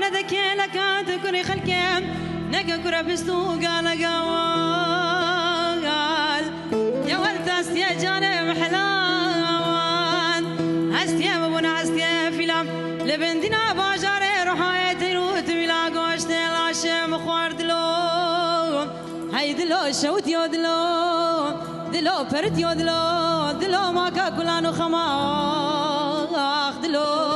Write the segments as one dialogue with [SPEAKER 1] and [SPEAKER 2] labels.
[SPEAKER 1] ولدك لك تكوني خلكم نك كرة بستو قال قال يا ولد استيا جانب حلوان استيا ببنا استيا فيلم لبندنا باجاري روحاي تيروت بلا قوشت العشم خواردلو هاي دلو شوت يودلو دلو برت يودلو دلو ماكا كلانو خماخ دلو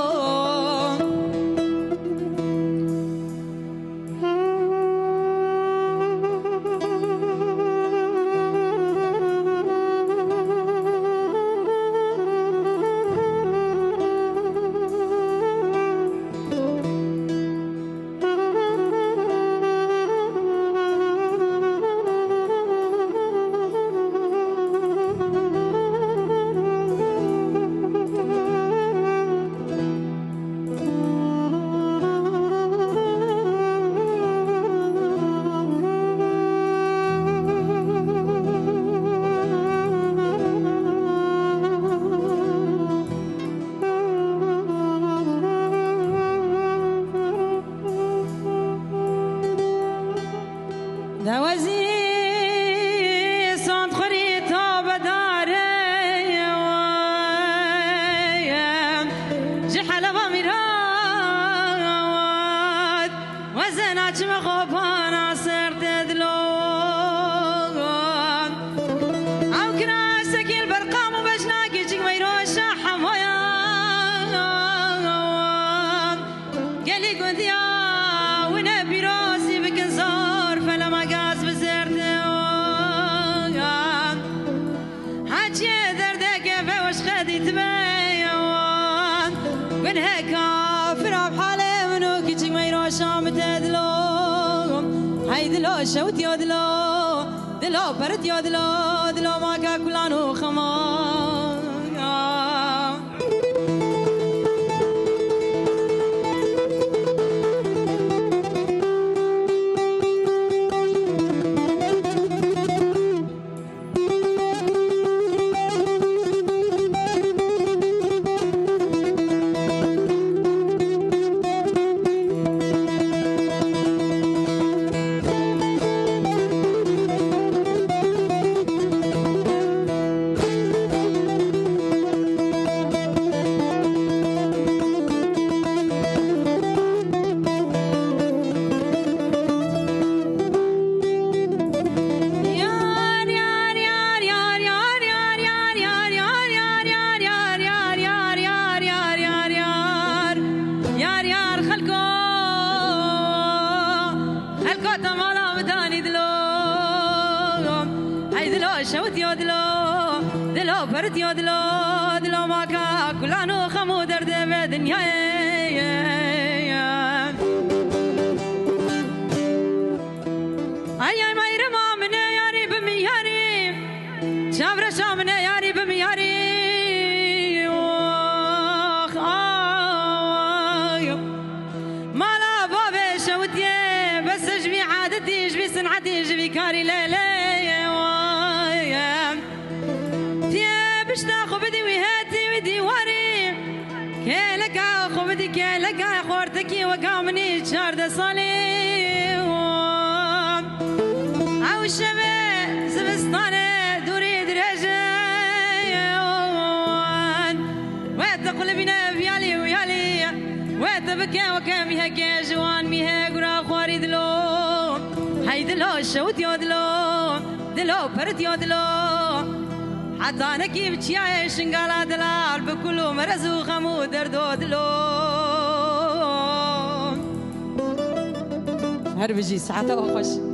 [SPEAKER 1] دوازي صندخري طاب داري جحل بميراد وزنات مخوبانا صرت دلون او كناسك البرقام وبجناكي جيك ميروش حمويا قالي قلت يا ونبي راسي بكنزار فلما قاس بزرت حاجي دردك فوش خدي تبين من هيك فرح حالي منو كيجي ما يروش عم تدلو هاي دلو شوت يا دلو دلو برد يا دلو دلو ما كا كلانو خمان شوت يا دلو دلو برد يا دلو دلو ماكا كلانو خمو درد بدنيا اي ما يرمى من ياري بمياري شابر شامن ياري بمياري مالا بابي شوت يا بس جبي عادتي جبي صنعتي جبي كاري ليلي كلك خورتكي وقامني شارد صالي او شبه زبستانه دوري درجه وتقول بنا بيالي ويالي وتبكى وكم هكا جوان ميها قرا خواري دلو هاي دلو شوت يا دلو دلو برد يا دلو حتى انا كيف تشيا شنقالا دلال بكلو مرزو خمو دردو دلو هربجي ساعته خوش